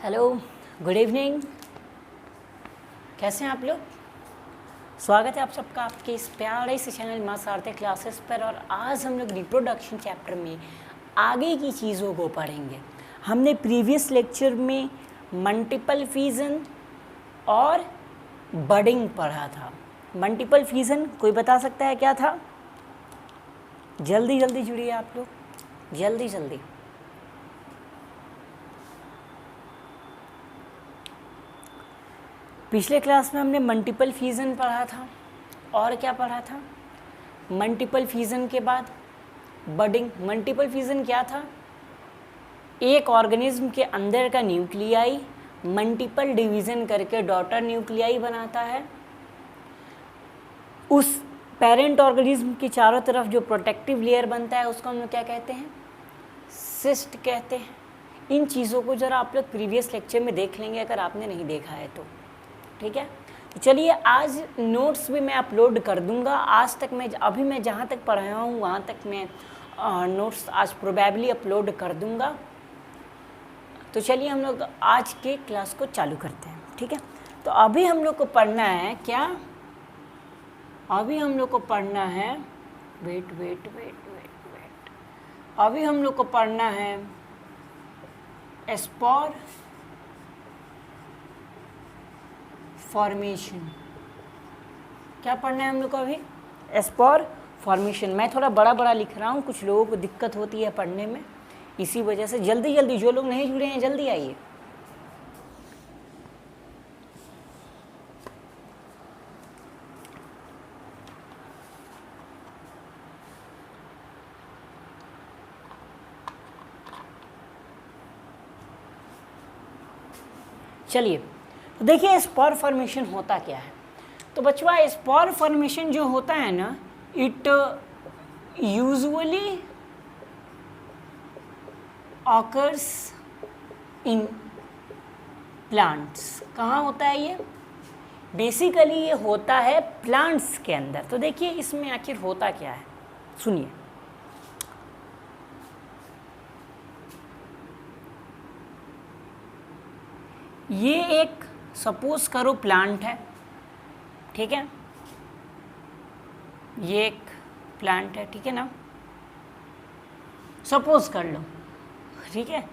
Hello, good evening. कैसे हैं आप लोग? स्वागत है आप सबका आपके इस प्यारे से चैनल माँ सारथी क्लासेस पर। और आज हम लोग रिप्रोडक्शन चैप्टर में आगे की चीज़ों को पढ़ेंगे। हमने प्रीवियस लेक्चर में मल्टीपल फिजन और बडिंग पढ़ा था। मल्टीपल फिजन कोई बता सकता है क्या था? जल्दी जल्दी जुड़िए आप लोग, जल्दी जल्दी। पिछले क्लास में हमने मल्टीपल फिजन पढ़ा था और क्या पढ़ा था? मल्टीपल फिजन के बाद बडिंग। मल्टीपल फिजन क्या था? एक ऑर्गेनिज्म के अंदर का न्यूक्लियाई मल्टीपल डिवीज़न करके डॉटर न्यूक्लियाई बनाता है। उस पेरेंट ऑर्गेनिज्म के चारों तरफ जो प्रोटेक्टिव लेयर बनता है उसको हम लोग क्या कहते हैं? सिस्ट कहते हैं। इन चीज़ों को ज़रा आप लोग प्रीवियस लेक्चर में देख लेंगे अगर आपने नहीं देखा है तो, ठीक है। तो चलिए, आज नोट्स भी मैं अपलोड कर दूंगा। आज तक मैं जहाँ तक पढ़ाया हूँ वहाँ तक मैं नोट्स आज प्रोबेबली अपलोड कर दूंगा। तो चलिए हम लोग आज के क्लास को चालू करते हैं, ठीक है। तो अभी हम लोग को पढ़ना है क्या? अभी हम लोग को पढ़ना है वेट। अभी हम लोग को पढ़ना है स्पोर फॉर्मेशन। क्या पढ़ना है हम लोग को अभी? Spore formation. मैं थोड़ा बड़ा बड़ा लिख रहा हूँ, कुछ लोगों को दिक्कत होती है पढ़ने में, इसी वजह से जल्दी जल्दी जो लोग नहीं जुड़े हैं जल्दी आइए। चलिए, तो देखिए स्पोर फॉर्मेशन होता क्या है। तो बच्चों, स्पोर फॉर्मेशन जो होता है ना, it usually occurs in plants. कहाँ होता है ये? बेसिकली ये होता है प्लांट्स के अंदर। तो देखिए इसमें आखिर होता क्या है, सुनिए। ये एक सपोज करो प्लांट है, ठीक है। ये एक प्लांट है, ठीक है ना, सपोज कर लो, ठीक है।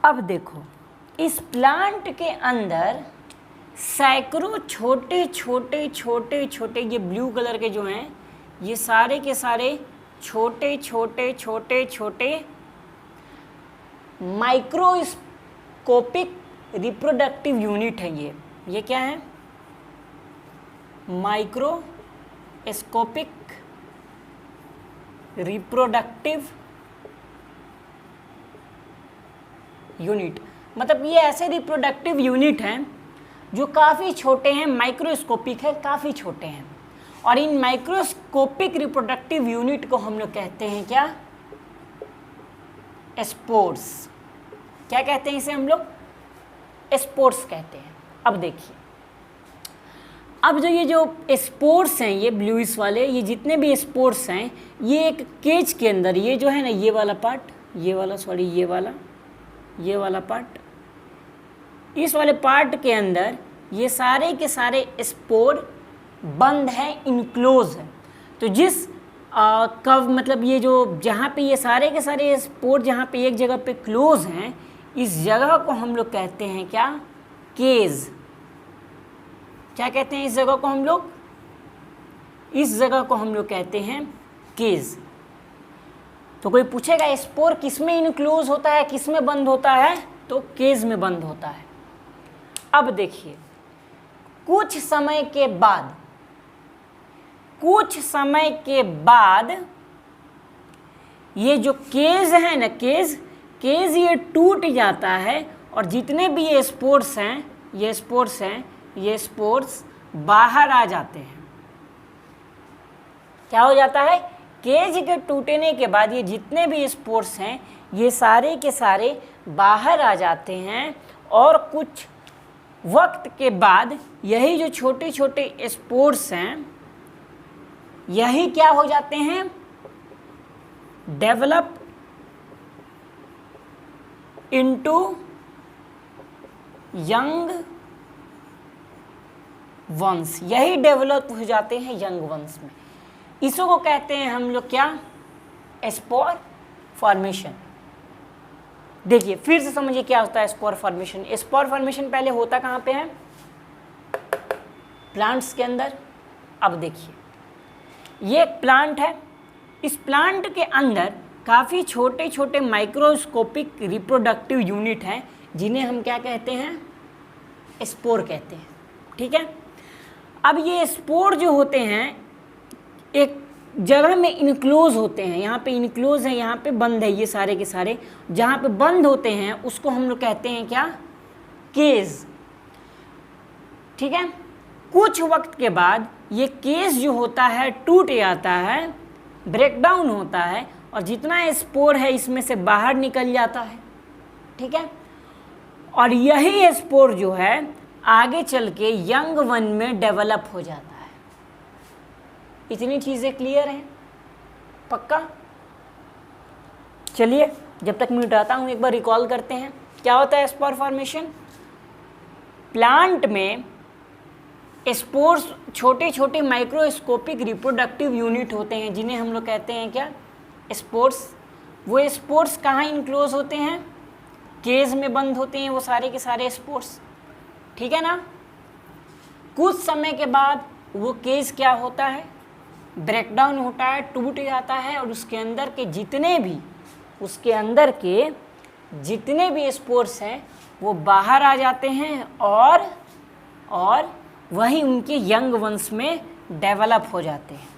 अब देखो, इस प्लांट के अंदर सैकड़ों छोटे छोटे छोटे छोटे, ये ब्लू कलर के जो हैं, ये सारे के सारे छोटे छोटे छोटे छोटे माइक्रोस्कोपिक रिप्रोडक्टिव यूनिट है। ये क्या है? Microscopic reproductive unit. मतलब ये ऐसे रिप्रोडक्टिव यूनिट हैं जो काफ़ी छोटे हैं, माइक्रोस्कोपिक है, काफ़ी छोटे हैं। और इन माइक्रोस्कोपिक रिप्रोडक्टिव यूनिट को हम लोग कहते हैं क्या? स्पोर्स। क्या कहते हैं इसे हम लोग? स्पोर्स कहते हैं। अब देखिए, अब ये जो स्पोर्स हैं, ये ब्लूइश वाले, ये जितने भी स्पोर्स हैं, ये एक केज के अंदर, ये जो है ना, ये वाला पार्ट, ये वाला पार्ट, इस वाले पार्ट के अंदर ये सारे के सारे स्पोर बंद है, इनक्लोज है। तो जिस कव मतलब ये जो जहाँ पे ये सारे के सारे स्पोर जहाँ पे एक जगह पे क्लोज हैं, इस जगह को हम लोग कहते हैं क्या? केज। क्या कहते हैं इस जगह को हम लोग? इस जगह को हम लोग कहते हैं केज। तो कोई पूछेगा स्पोर किस में इनक्लोज होता है, किस में बंद होता है? तो केज में बंद होता है। अब देखिए, कुछ समय के बाद ये जो केज है ना, केज ये टूट जाता है और जितने भी ये स्पोर्स बाहर आ जाते हैं। क्या हो जाता है? केज के टूटने के बाद ये जितने भी स्पोर्स हैं, ये सारे के सारे बाहर आ जाते हैं। और कुछ वक्त के बाद यही जो छोटे छोटे स्पोर्स हैं, यही क्या हो जाते हैं? डेवलप into यंग वंश, यही डेवलप हो जाते हैं यंग वंश में। इसको को कहते हैं हम लोग क्या, स्पोर फॉर्मेशन। देखिए फिर से समझिए क्या होता है स्पोर फॉर्मेशन। स्पोर फॉर्मेशन पहले होता कहाँ पे है, प्लांट्स के अंदर। अब देखिए ये एक प्लांट है, इस प्लांट के अंदर काफ़ी छोटे छोटे माइक्रोस्कोपिक रिप्रोडक्टिव यूनिट हैं जिन्हें हम क्या कहते हैं, स्पोर कहते हैं। ठीक है, अब ये स्पोर जो होते हैं एक जगह में इनक्लोज होते हैं, यहाँ पे इनक्लोज है, यहाँ पे बंद है, ये सारे के सारे जहाँ पे बंद होते हैं उसको हम लोग कहते हैं क्या, केज। ठीक है, कुछ वक्त के बाद ये केज जो होता है टूट जाता है, ब्रेक डाउन होता है और जितना स्पोर है इसमें से बाहर निकल जाता है। ठीक है, और यही स्पोर जो है आगे चल के यंग वन में डेवलप हो जाता है। इतनी चीज़ें क्लियर हैं, पक्का? चलिए जब तक मैं मिटाता हूँ एक बार रिकॉल करते हैं क्या होता है स्पोर फॉर्मेशन। प्लांट में स्पोर्स छोटे छोटे माइक्रोस्कोपिक रिप्रोडक्टिव यूनिट होते हैं जिन्हें हम लोग कहते हैं क्या, स्पोर्स। वो स्पोर्स कहाँ इनक्लोज होते हैं, केज में बंद होते हैं वो सारे के सारे स्पोर्स। ठीक है ना, कुछ समय के बाद वो केज क्या होता है, ब्रेकडाउन होता है, टूट जाता है और उसके अंदर के जितने भी स्पोर्स हैं वो बाहर आ जाते हैं और वही उनके यंग वंश में डेवलप हो जाते हैं।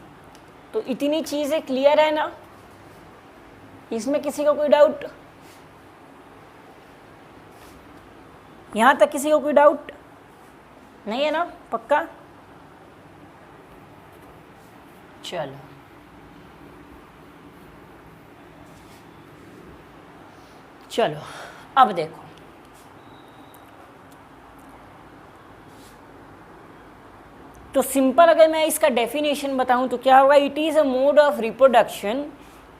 तो इतनी चीज़ें क्लियर है ना, इसमें किसी को कोई डाउट, यहाँ तक किसी को कोई डाउट नहीं है ना, पक्का? चलो चलो अब देखो, तो सिंपल अगर मैं इसका डेफिनेशन बताऊं तो क्या होगा, it is a mode of reproduction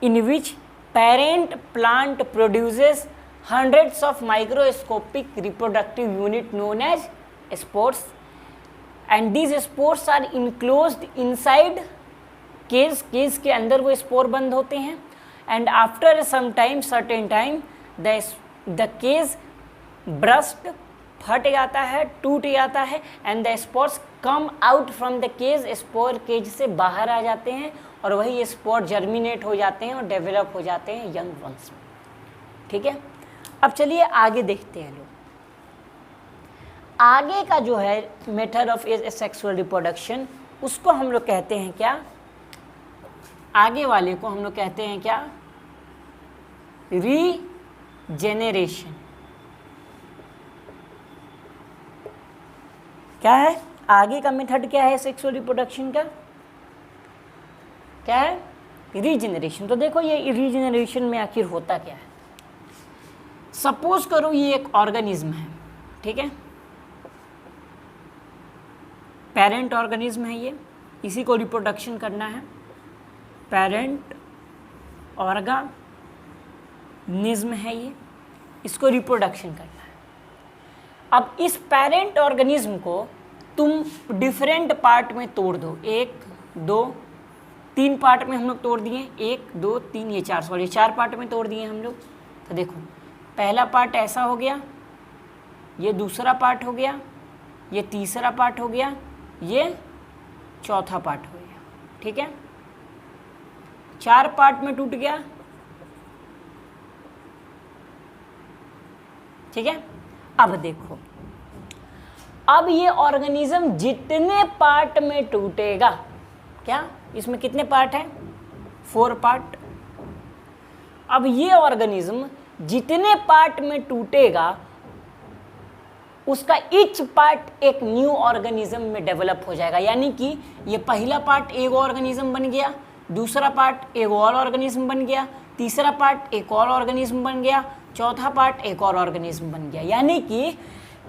in which parent plant produces hundreds of microscopic reproductive unit known as spores, and these spores are enclosed inside cage के अंदर वो स्पोर बंद होते हैं, and after some time certain time the cage burst, फट जाता है, टूट जाता है, and the spores come out from the cage, spore cage से बाहर आ जाते हैं और वही स्पोर जर्मिनेट हो जाते हैं और डेवलप हो जाते हैं यंग वंश में। ठीक है, अब चलिए आगे देखते हैं लोग। आगे का जो है मेथड ऑफ सेक्सुअल रिप्रोडक्शन उसको हम लोग कहते हैं क्या, आगे वाले को हम लोग कहते हैं क्या, रीजेनरेशन। क्या है आगे का मेथड, क्या है सेक्सुअल रिप्रोडक्शन का, क्या है, रीजेनरेशन। तो देखो ये रीजेनरेशन में आखिर होता क्या है। सपोज करो ये एक ऑर्गेनिज्म है, ठीक है, पेरेंट ऑर्गेनिज्म है ये, इसी को रिप्रोडक्शन करना है, पेरेंट ऑर्गेनिज्म है ये, इसको रिप्रोडक्शन करना है। अब इस पेरेंट ऑर्गेनिज्म को तुम डिफरेंट पार्ट में तोड़ दो, 1 2 3 पार्ट में हम लोग तोड़ दिए, 1 2 3 ये 4 पार्ट में तोड़ दिए हम लोग। तो देखो पहला पार्ट ऐसा हो गया, ये दूसरा पार्ट हो गया, ये तीसरा पार्ट हो गया, ये चौथा पार्ट हो गया। ठीक है, 4 पार्ट में टूट गया। ठीक है, अब देखो, अब ये ऑर्गेनिज्म जितने पार्ट में टूटेगा, क्या इसमें कितने पार्ट हैं, 4 पार्ट। अब ये ऑर्गेनिज्म जितने पार्ट में टूटेगा उसका ईच पार्ट एक न्यू ऑर्गेनिज्म में डेवलप हो जाएगा। यानी कि ये पहला पार्ट एक ऑर्गेनिज्म बन गया, दूसरा पार्ट एक और ऑर्गेनिज्म बन गया, तीसरा पार्ट एक और ऑर्गेनिज्म बन गया, चौथा पार्ट एक और ऑर्गेनिज्म बन गया। यानी कि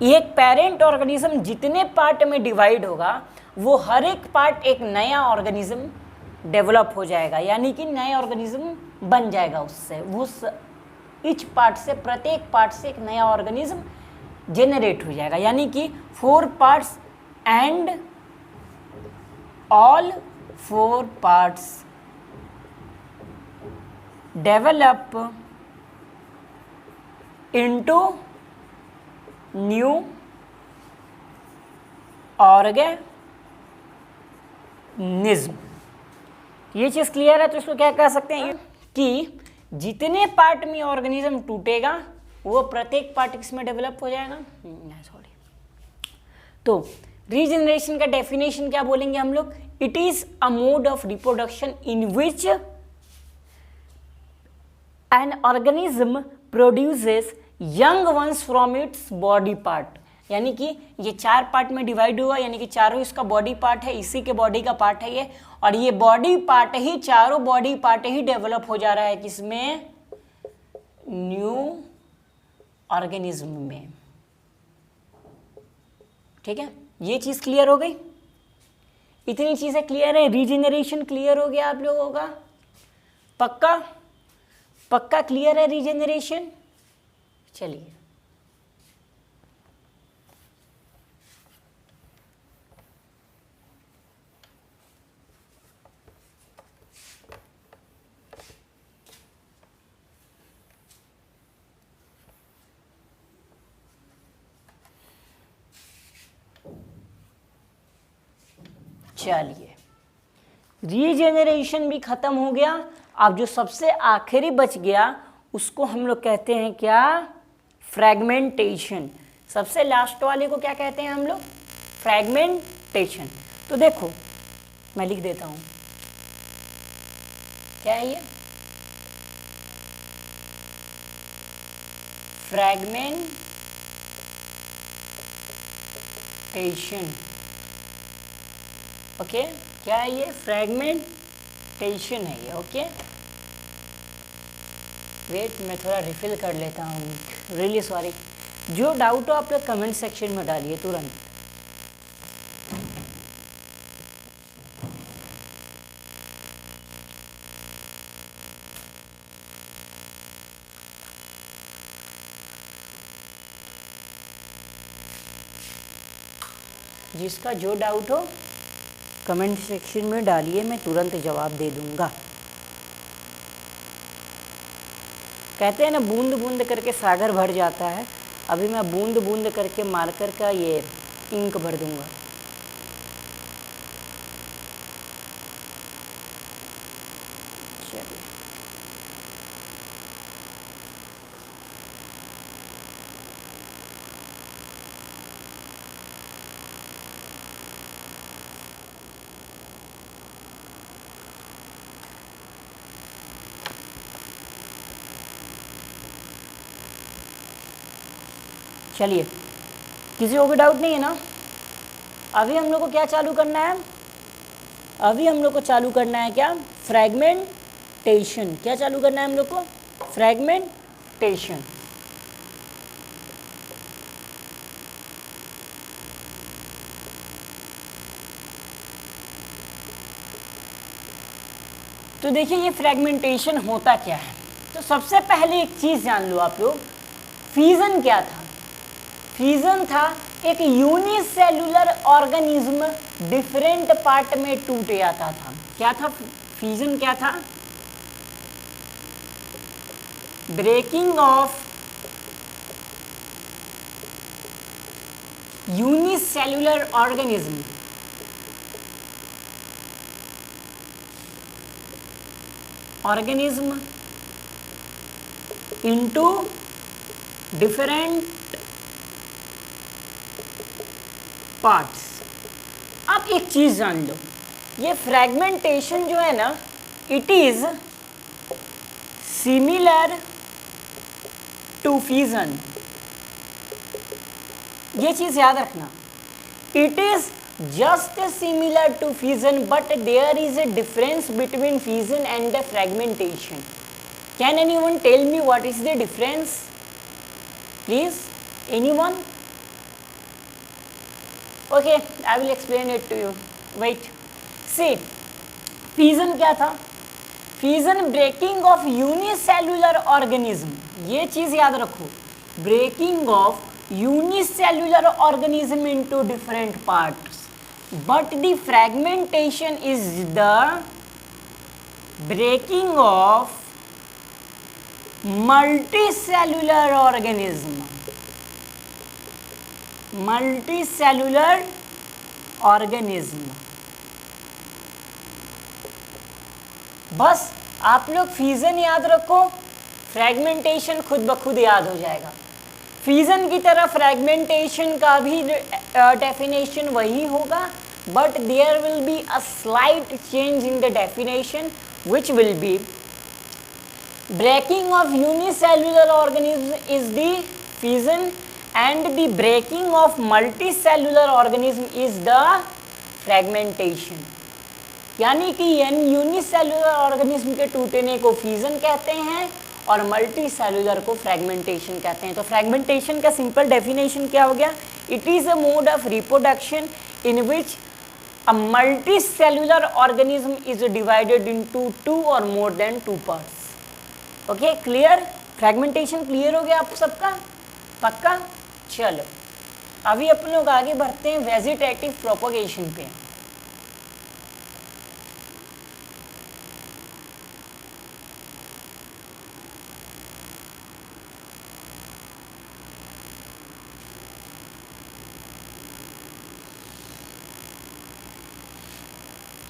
एक पेरेंट ऑर्गेनिज्म जितने पार्ट में डिवाइड होगा वो हर एक पार्ट एक नया ऑर्गेनिज्म डेवलप हो जाएगा, यानी कि नया ऑर्गेनिज्म बन जाएगा उससे, उस ईच पार्ट से, प्रत्येक पार्ट से एक नया ऑर्गेनिज्म जेनरेट हो जाएगा, यानी कि 4 parts and all 4 parts develop into new organism. ये चीज क्लियर है? तो इसको क्या कह सकते हैं कि जितने पार्ट में ऑर्गेनिज्म टूटेगा वो प्रत्येक पार्ट किसमें डेवलप हो जाएगा। सॉरी, तो रीजनरेशन का डेफिनेशन क्या बोलेंगे हम लोग? It is a mode of reproduction in which an organism produces young ones from its body part, यानी कि ये 4 पार्ट में डिवाइड हुआ, यानी कि चारों इसका बॉडी पार्ट है, इसी के बॉडी का पार्ट है ये, और ये बॉडी पार्ट ही, चारों बॉडी पार्ट ही डेवलप हो जा रहा है किसमें? न्यू ऑर्गेनिज्म में। ठीक है, ये चीज क्लियर हो गई? इतनी चीजें क्लियर है? रीजेनरेशन क्लियर हो गया आप लोगों का? पक्का पक्का क्लियर है रीजेनरेशन? चलिए, चलिए रीजेनरेशन भी खत्म हो गया। अब जो सबसे आखिरी बच गया उसको हम लोग कहते हैं क्या? फ्रैगमेंटेशन। सबसे लास्ट वाले को क्या कहते हैं हम लोग? फ्रैगमेंटेशन। तो देखो मैं लिख देता हूं, क्या है ये? फ्रैगमेंटेशन। ओके, क्या है ये? फ्रैगमेंटेशन है ये। ओके, वेट मैं थोड़ा रिफिल कर लेता हूँ, रियली सॉरी। जो डाउट हो आप लोग कमेंट सेक्शन में डालिए तुरंत। जिसका जो डाउट हो कमेंट सेक्शन में डालिए, मैं तुरंत जवाब दे दूंगा। कहते हैं ना बूंद बूंद करके सागर भर जाता है, अभी मैं बूंद बूंद करके मार्कर का ये इंक भर दूंगा। चलिए, चलिए किसी को भी डाउट नहीं है ना? अभी हम लोग को क्या चालू करना है? अभी हम लोग को चालू करना है क्या? फ्रैगमेंटेशन। क्या चालू करना है हम लोग को? फ्रैगमेंटेशन। तो देखिए ये फ्रैगमेंटेशन होता क्या है। तो सबसे पहले एक चीज जान लो आप लोग, फ्यूजन क्या था? फ्यूजन था एक यूनिसेल्युलर ऑर्गेनिज्म डिफरेंट पार्ट में टूट जाता था। क्या था फ्यूजन? क्या था? Breaking of unicellular organism into different parts. अब एक चीज जान लो, ये फ्रैगमेंटेशन जो है ना, it is similar to fusion. ये चीज याद रखना, it is just similar to fusion, but there is a difference between fusion and the fragmentation. Can anyone tell me what is the difference? Please, anyone? Okay, I will explain it to you. Wait, see, fusion क्या था? Fusion breaking of unicellular organism. ये चीज याद रखो, breaking of unicellular organism into different parts, but the fragmentation is the breaking of multicellular organism. Multicellular organism. बस आप लोग fusion याद रखो, फ्रैगमेंटेशन खुद ब खुद याद हो जाएगा। फ्यूजन की तरह फ्रैगमेंटेशन का भी डेफिनेशन वही होगा, but there will be a slight change in the definition which will be breaking of unicellular organism is the fission and the breaking of multicellular organism is the fragmentation। यानी कि unicellular organism के टूटने को fusion कहते हैं और multi cellular को fragmentation कहते हैं। तो फ्रैगमेंटेशन का सिंपल डेफिनेशन क्या हो गया? It is a mode of reproduction in which a multicellular organism is divided into 2 or more than 2 parts। Okay, clear? Fragmentation clear हो गया आप सबका? पक्का? चलो अभी अपन लोग आगे बढ़ते हैं वेजिटेटिव प्रोपगेशन पे।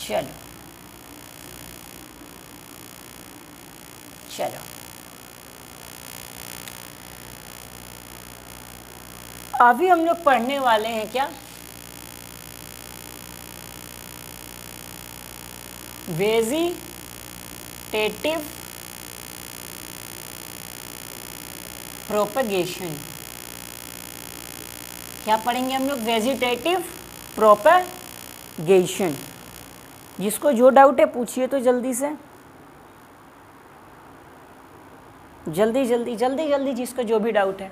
चलो चलो अभी हम लोग पढ़ने वाले हैं क्या? Vegetative propagation. क्या पढ़ेंगे हम लोग? Vegetative propagation. जिसको जो डाउट है पूछिए तो जल्दी से, जल्दी जल्दी जल्दी जल्दी, जिसको जो भी डाउट है।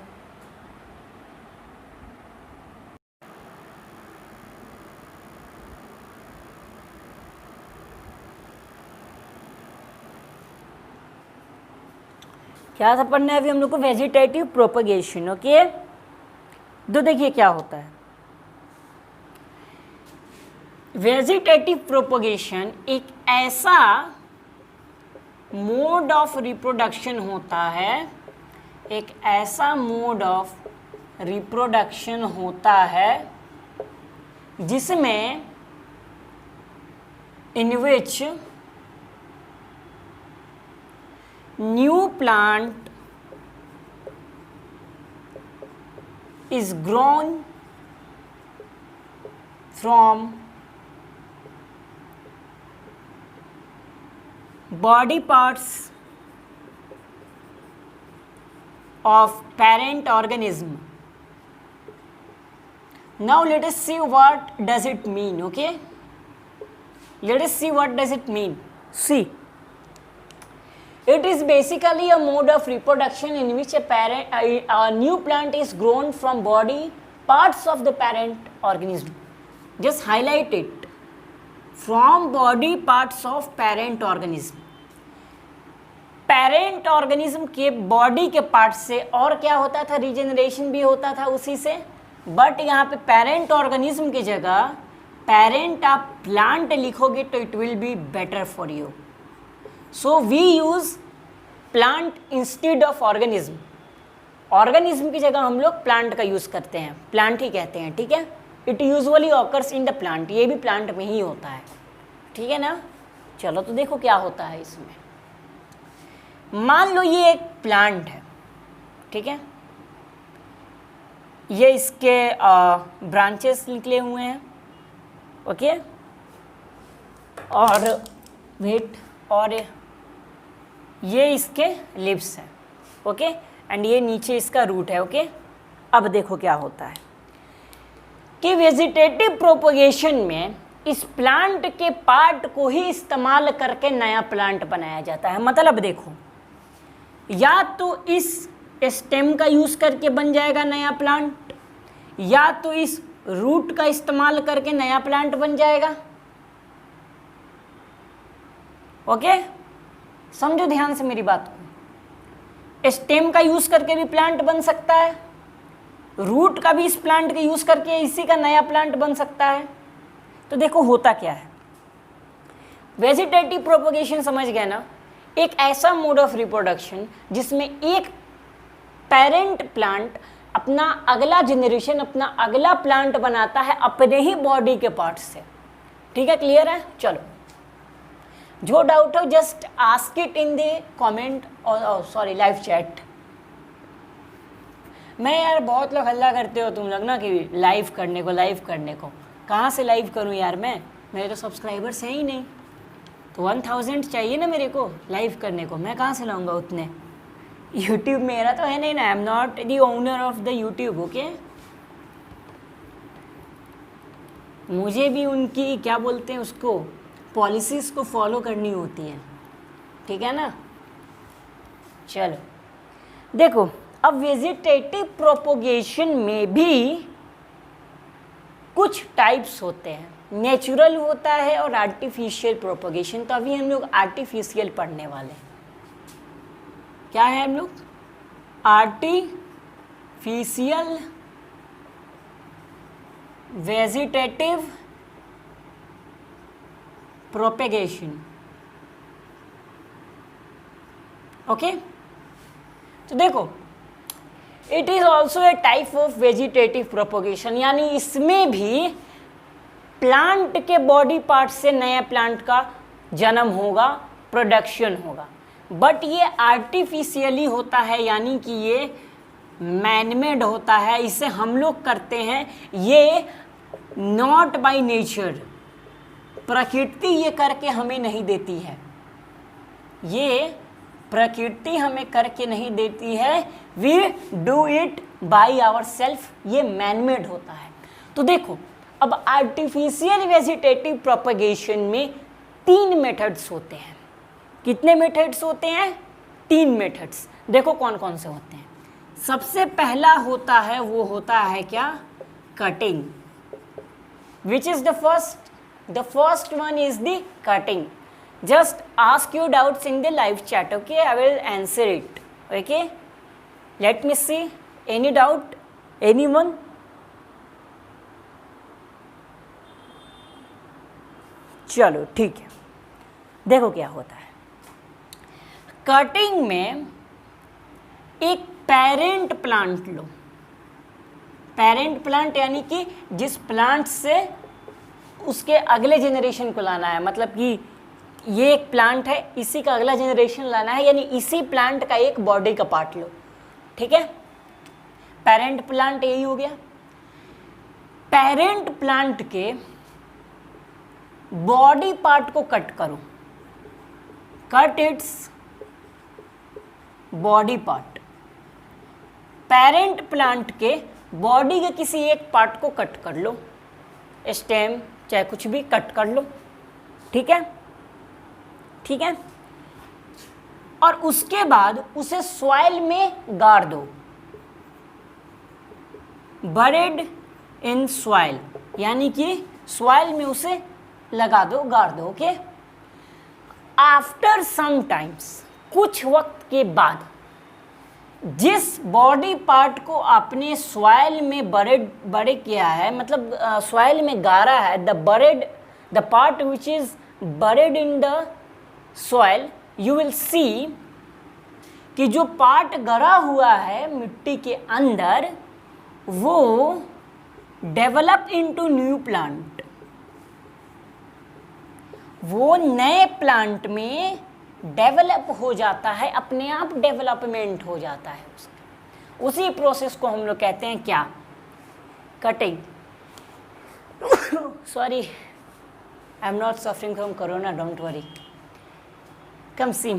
क्या था पढ़ना है अभी हम लोग को? Vegetative propagation. ओके, तो देखिए क्या होता है। वेजिटेटिव प्रोपगेशन एक ऐसा मोड ऑफ रिप्रोडक्शन होता है, एक ऐसा मोड ऑफ रिप्रोडक्शन होता है जिसमें in which new plant is grown from body parts of parent organism. Now let us see what does it mean. Okay, let us see what does it mean. See, it is basically a mode of reproduction in which a new plant is grown from body parts of the parent organism. Just highlight it, from body parts of parent organism. Parent organism के body के part से और क्या होता था? Regeneration भी होता था उसी से, बट यहाँ पे पेरेंट ऑर्गेनिज्म की जगह पेरेंट आप प्लांट लिखोगे तो it will be better for you. So we use plant instead of organism. Organism की जगह हम लोग प्लांट का यूज करते हैं, प्लांट ही कहते हैं, ठीक है। It usually occurs in the plant, ये भी प्लांट में ही होता है, ठीक है ना। चलो तो देखो क्या होता है इसमें। मान लो ये एक प्लांट है, ठीक है, ये इसके ब्रांचेस निकले हुए हैं, ओके, और वेट, और ये इसके लिव्स हैं, ओके, एंड ये नीचे इसका रूट है, ओके। अब देखो क्या होता है कि वेजिटेटिव प्रोपगेशन में इस प्लांट के पार्ट को ही इस्तेमाल करके नया प्लांट बनाया जाता है। मतलब देखो, या तो इस स्टेम का यूज करके बन जाएगा नया प्लांट, या तो इस रूट का इस्तेमाल करके नया प्लांट बन जाएगा, ओके। समझो ध्यान से मेरी बात को। स्टेम का यूज करके भी प्लांट बन सकता है, रूट का भी इस प्लांट का यूज करके इसी का नया प्लांट बन सकता है। तो देखो होता क्या है, वेजिटेटिव प्रोपगेशन समझ गए ना, एक ऐसा मोड ऑफ रिप्रोडक्शन जिसमें एक पेरेंट प्लांट अपना अगला जनरेशन, अपना अगला प्लांट बनाता है अपने ही बॉडी के पार्ट से। ठीक है, क्लियर है? चलो, जो डाउट हो just ask it in the comment और सॉरी लाइव चैट। मैं यार बहुत लोग हल्ला करते हो तुम लोग ना कि लाइव करने को कहाँ से लाइव करूँ यार, मैं मेरे तो सब्सक्राइबर्स हैं ही नहीं, तो 1000 चाहिए ना मेरे को लाइव करने को, मैं कहाँ से लाऊंगा उतने। यूट्यूब मेरा तो है नहीं ना, आई am not the owner of the YouTube, okay. मुझे भी उनकी क्या बोलते हैं उसको, पॉलिसीज को फॉलो करनी होती है, ठीक है ना। चलो देखो, अब वेजिटेटिव प्रोपोगेशन में भी कुछ टाइप्स होते हैं, नेचुरल होता है और आर्टिफिशियल प्रोपोगेशन। तो अभी हम लोग आर्टिफिशियल पढ़ने वाले हैं। क्या है हम लोग? Artificial vegetative propagation, okay. तो देखो, it is also a type of vegetative propagation, यानी इसमें भी प्लांट के बॉडी पार्ट से नए प्लांट का जन्म होगा, प्रोडक्शन होगा, बट ये आर्टिफिशियली होता है, यानी कि ये मैनमेड होता है, इसे हम लोग करते हैं, ये नॉट बाय नेचर, प्रकृति ये करके हमें नहीं देती है, ये प्रकृति हमें करके नहीं देती है, we do it by our self, ये मैनमेड होता है। तो देखो, अब आर्टिफिशियल वेजिटेटिव प्रोपगेशन में 3 मेथड्स होते हैं। कितने मेथड्स होते हैं? 3 मेथड्स। देखो कौन कौन से होते हैं। सबसे पहला होता है, वो होता है क्या? Cutting, which is the first one is the cutting. Just ask your doubts in the live chat, okay? I will answer it, okay? Let me see. Any doubt? Anyone? चलो ठीक है, देखो क्या होता है। कटिंग में एक पेरेंट प्लांट लो, parent plant यानी कि जिस प्लांट से उसके अगले जनरेशन को लाना है, मतलब कि ये एक प्लांट है, इसी का अगला जनरेशन लाना है, यानी इसी प्लांट का एक बॉडी का पार्ट लो, ठीक है। पेरेंट प्लांट यही हो गया। पेरेंट प्लांट के बॉडी पार्ट को कट करो, cut its body part. Parent plant के बॉडी के किसी एक पार्ट को कट कर लो, स्टेम चाहे कुछ भी कट कर लो, ठीक है, ठीक है। और उसके बाद उसे सॉइल में गाड़ दो, बरेड इन सॉइल, यानी कि सॉइल में उसे लगा दो, गाड़ दो, ओके। आफ्टर सम टाइम्स, कुछ वक्त के बाद, जिस बॉडी पार्ट को आपने सॉइल में बड़े किया है, मतलब सॉइल में गाड़ा है, the part which is buried in the soil, you will see कि जो पार्ट गड़ा हुआ है मिट्टी के अंदर, वो डेवलप इनटू न्यू प्लांट, वो नए प्लांट में डेवलप हो जाता है, अपने आप डेवलपमेंट हो जाता है उसका। उसी प्रोसेस को हम लोग कहते हैं क्या? Cutting. Sorry, I am not suffering from corona, don't worry. Come see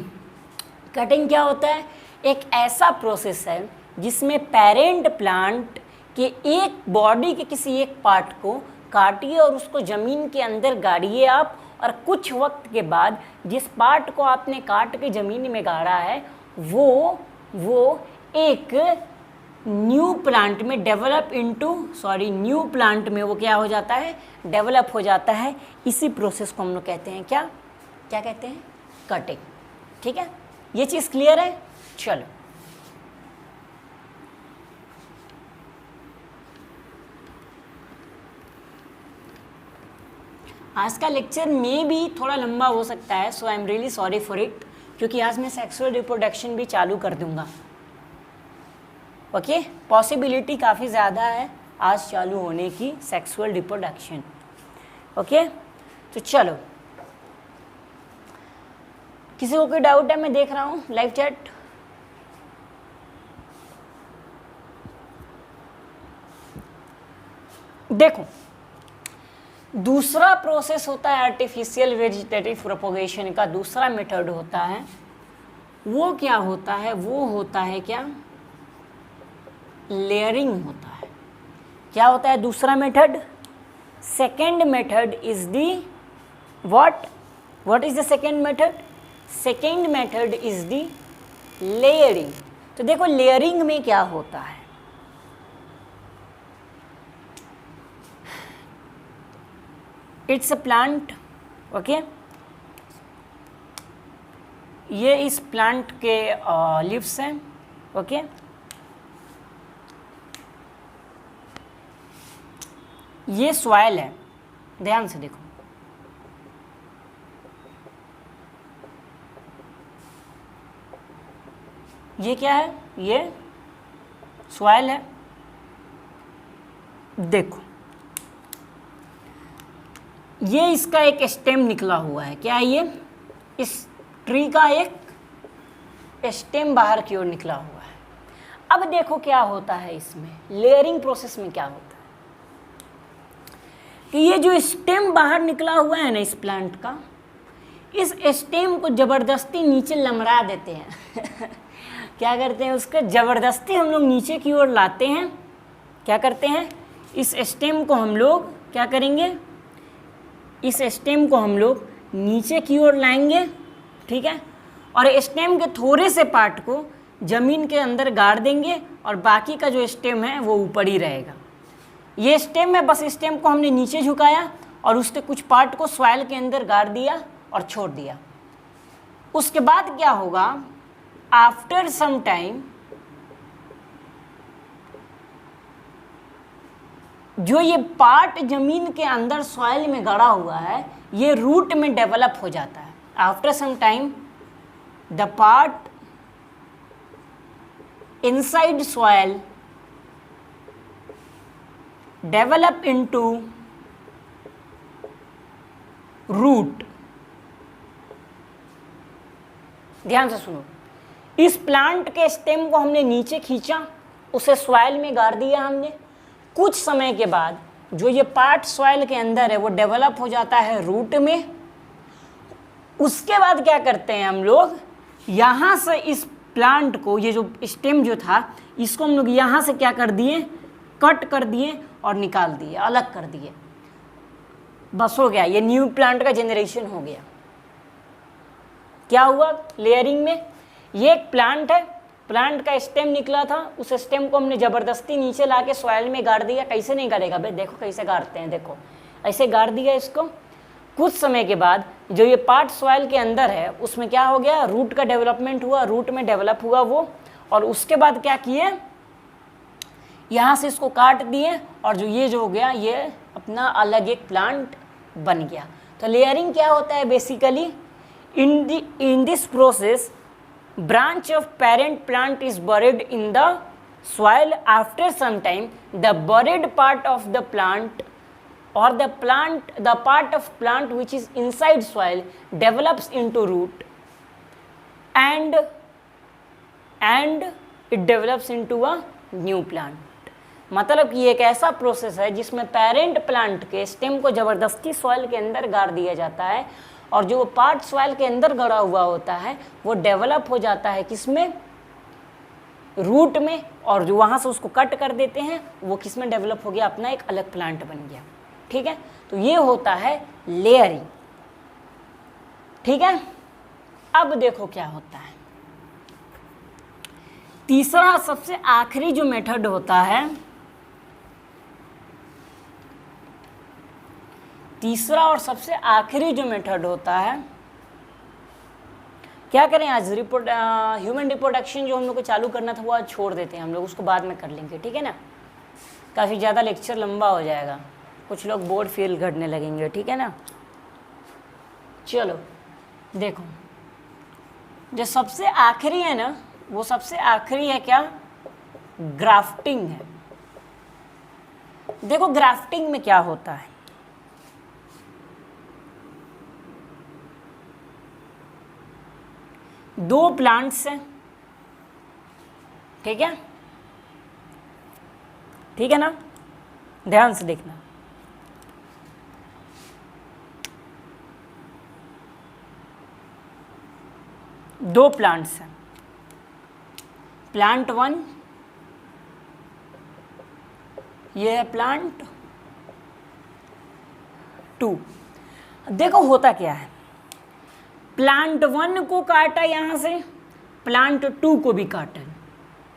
cutting क्या होता है? एक ऐसा प्रोसेस है जिसमें पेरेंट प्लांट के एक बॉडी के किसी एक पार्ट को काटिए और उसको ज़मीन के अंदर गाड़िए आप, और कुछ वक्त के बाद जिस पार्ट को आपने काट के ज़मीन में गाड़ा है, वो एक न्यू प्लांट में न्यू प्लांट में वो क्या हो जाता है? डेवलप हो जाता है। इसी प्रोसेस को हम लोग कहते हैं क्या कहते हैं? कटिंग, ठीक है। ये चीज़ क्लियर है? चलो आज का लेक्चर में भी थोड़ा लंबा हो सकता है, so I am really sorry for it, क्योंकि आज मैं सेक्सुअल रिप्रोडक्शन भी चालू कर दूंगा। ओके, पॉसिबिलिटी काफ़ी ज़्यादा है आज चालू होने की सेक्सुअल रिप्रोडक्शन। ओके, तो चलो, किसी को कोई डाउट है? मैं देख रहा हूँ लाइव चैट। देखो, दूसरा प्रोसेस होता है आर्टिफिशियल वेजिटेटिव प्रोपोगेशन का, दूसरा मेथड होता है, वो क्या होता है? वो होता है क्या? लेयरिंग होता है। क्या होता है दूसरा method? Second method is the what is the second method? Second method is the layering. तो देखो, लेयरिंग में क्या होता है? It's a plant. ओके, ये इस प्लांट के लीव्स हैं। ओके, ये सॉइल है, ध्यान से देखो, ये क्या है? ये सॉइल है। देखो, ये इसका एक स्टेम निकला हुआ है। क्या है ये? इस ट्री का एक स्टेम बाहर की ओर निकला हुआ है। अब देखो क्या होता है इसमें, लेयरिंग प्रोसेस में क्या होता है कि ये जो स्टेम बाहर निकला हुआ है ना इस प्लांट का, इस स्टेम को ज़बरदस्ती नीचे लमड़ा देते हैं क्या करते हैं? उसको ज़बरदस्ती हम लोग नीचे की ओर लाते हैं। क्या करते हैं? इस स्टेम को हम लोग क्या करेंगे? इस स्टेम को हम लोग नीचे की ओर लाएंगे, ठीक है, और स्टेम के थोड़े से पार्ट को ज़मीन के अंदर गाड़ देंगे और बाकी का जो स्टेम है वो ऊपर ही रहेगा। ये स्टेम है, बस स्टेम को हमने नीचे झुकाया और उसके कुछ पार्ट को सॉइल के अंदर गाड़ दिया और छोड़ दिया। उसके बाद क्या होगा? आफ्टर सम टाइम जो ये पार्ट जमीन के अंदर सॉइल में गड़ा हुआ है, ये रूट में डेवलप हो जाता है। After some time the part inside soil develop into root. ध्यान से सुनो, इस प्लांट के स्टेम को हमने नीचे खींचा, उसे सॉइल में गाड़ दिया हमने। कुछ समय के बाद जो ये पार्ट सॉइल के अंदर है वो डेवलप हो जाता है रूट में। उसके बाद क्या करते हैं हम लोग? यहाँ से इस प्लांट को, ये जो स्टेम जो था, इसको हम लोग यहाँ से क्या कर दिए? कट कर दिए और निकाल दिए, अलग कर दिए। बस हो गया, ये न्यू प्लांट का जनरेशन हो गया। क्या हुआ लेयरिंग में? ये एक प्लांट है, प्लांट का स्टेम निकला था, उस स्टेम को हमने ज़बरदस्ती नीचे लाके सॉइल में गाड़ दिया। कैसे नहीं गाड़ेगा भाई? देखो कैसे गाड़ते हैं, देखो ऐसे गाड़ दिया इसको। कुछ समय के बाद जो ये पार्ट सॉइल के अंदर है उसमें क्या हो गया? रूट का डेवलपमेंट हुआ, रूट में डेवलप हुआ वो, और उसके बाद क्या किए? यहाँ से इसको काट दिए और जो ये जो हो गया, ये अपना अलग एक प्लांट बन गया। तो लेयरिंग क्या होता है basically? In this process branch of parent plant is buried in the soil. After some time the buried part of the plant or the part of plant which is inside soil develops into root and it develops into a new plant। मतलब कि एक ऐसा process है जिसमें parent plant के stem को ज़बरदस्ती soil के अंदर गाड़ दिया जाता है और जो पार्ट सॉइल के अंदर गड़ा हुआ होता है वो डेवलप हो जाता है किसमें? रूट में। और जो वहाँ से उसको कट कर देते हैं वो किसमें डेवलप हो गया? अपना एक अलग प्लांट बन गया। ठीक है, तो ये होता है लेयरिंग। ठीक है, अब देखो क्या होता है। तीसरा सबसे आखिरी जो मेथड होता है, तीसरा और सबसे आखिरी जो मेथड होता है, क्या करें आज? ह्यूमन रिप्रोडक्शन जो हम लोग को चालू करना था वो आज छोड़ देते हैं हम लोग, उसको बाद में कर लेंगे। ठीक है ना, काफ़ी ज़्यादा लेक्चर लंबा हो जाएगा, कुछ लोग बोर्ड फील करने लगेंगे। ठीक है ना, चलो देखो, जो सबसे आखिरी है ना, वो सबसे आखिरी है क्या? ग्राफ्टिंग है। देखो ग्राफ्टिंग में क्या होता है, दो प्लांट्स हैं, ठीक है, ठीक है ना, ध्यान से देखना। दो प्लांट्स हैं, प्लांट 1, ये है प्लांट 2। देखो होता क्या है, प्लांट 1 को काटा यहां से, प्लांट 2 को भी काटा।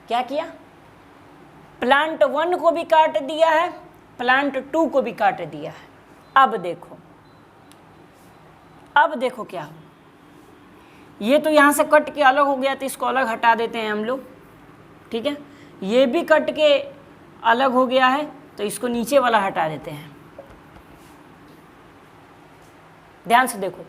क्या किया? प्लांट 1 को भी काट दिया है, प्लांट 2 को भी काट दिया है। अब देखो क्या हो, ये तो यहाँ से कट के अलग हो गया, तो इसको अलग हटा देते हैं हम लोग, ठीक है। ये भी कट के अलग हो गया है, तो इसको नीचे वाला हटा देते हैं। ध्यान से देखो,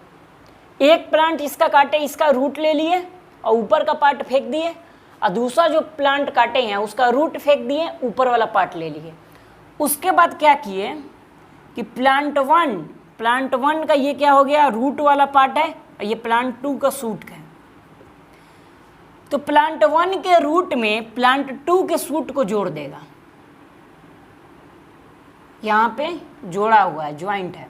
एक प्लांट इसका काटे, इसका रूट ले लिए और ऊपर का पार्ट फेंक दिए, और दूसरा जो प्लांट काटे हैं उसका रूट फेंक दिए, ऊपर वाला पार्ट ले लिए। उसके बाद क्या किए कि प्लांट 1 का ये क्या हो गया, रूट वाला पार्ट है, और ये प्लांट 2 का सूट है। तो प्लांट 1 के रूट में प्लांट 2 के सूट को जोड़ देगा, यहाँ पे जोड़ा हुआ है, ज्वाइंट है।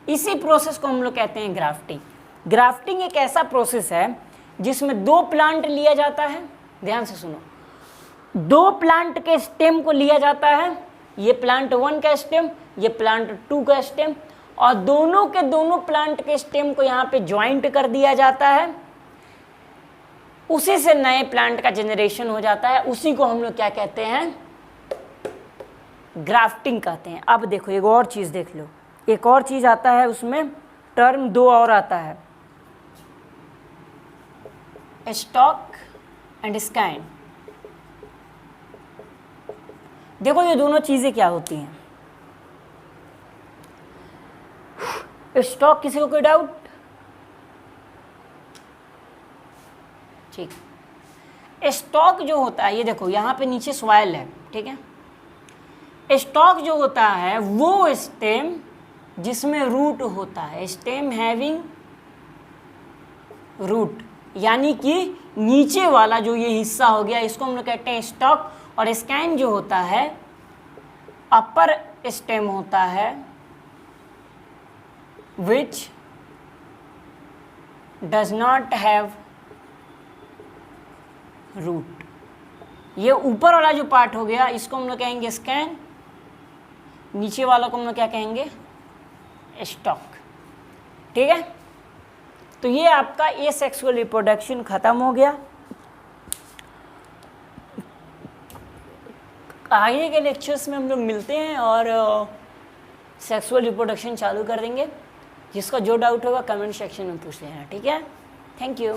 इसी प्रोसेस को हम लोग कहते हैं ग्राफ्टिंग। ग्राफ्टिंग एक ऐसा प्रोसेस है जिसमें दो प्लांट लिया जाता है, ध्यान से सुनो, दो प्लांट के स्टेम को लिया जाता है, ये प्लांट 1 का स्टेम, ये प्लांट 2 का स्टेम, और दोनों के दोनों प्लांट के स्टेम को यहाँ पे ज्वाइंट कर दिया जाता है। उसी से नए प्लांट का जनरेशन हो जाता है। उसी को हम लोग क्या कहते हैं, ग्राफ्टिंग कहते हैं। अब देखो एक और चीज़ देख लो, एक और चीज़ आता है उसमें, टर्म 2 और आता है, स्टॉक एंड स्कैन। देखो ये दोनों चीज़ें क्या होती हैं। स्टॉक, किसी को कोई डाउट? ठीक, स्टॉक जो होता है, ये देखो यहाँ पे नीचे सॉइल है, ठीक है। स्टॉक जो होता है वो स्टेम जिसमें रूट होता है, स्टेम हैविंग रूट, यानी कि नीचे वाला जो ये हिस्सा हो गया, इसको हम लोग कहते हैं स्टॉक। और स्कैन जो होता है, अपर स्टेम होता है, which does not have root। ये ऊपर वाला जो पार्ट हो गया, इसको हम लोग कहेंगे स्कैन, नीचे वाला को हम लोग क्या कहेंगे, स्टॉक, ठीक है। तो ये आपका एसेक्सुअल रिप्रोडक्शन खत्म हो गया। आगे के लेक्चर्स में हम लोग मिलते हैं और सेक्सुअल रिप्रोडक्शन चालू कर देंगे। जिसका जो डाउट होगा कमेंट सेक्शन में पूछ लेना, ठीक है। Thank you.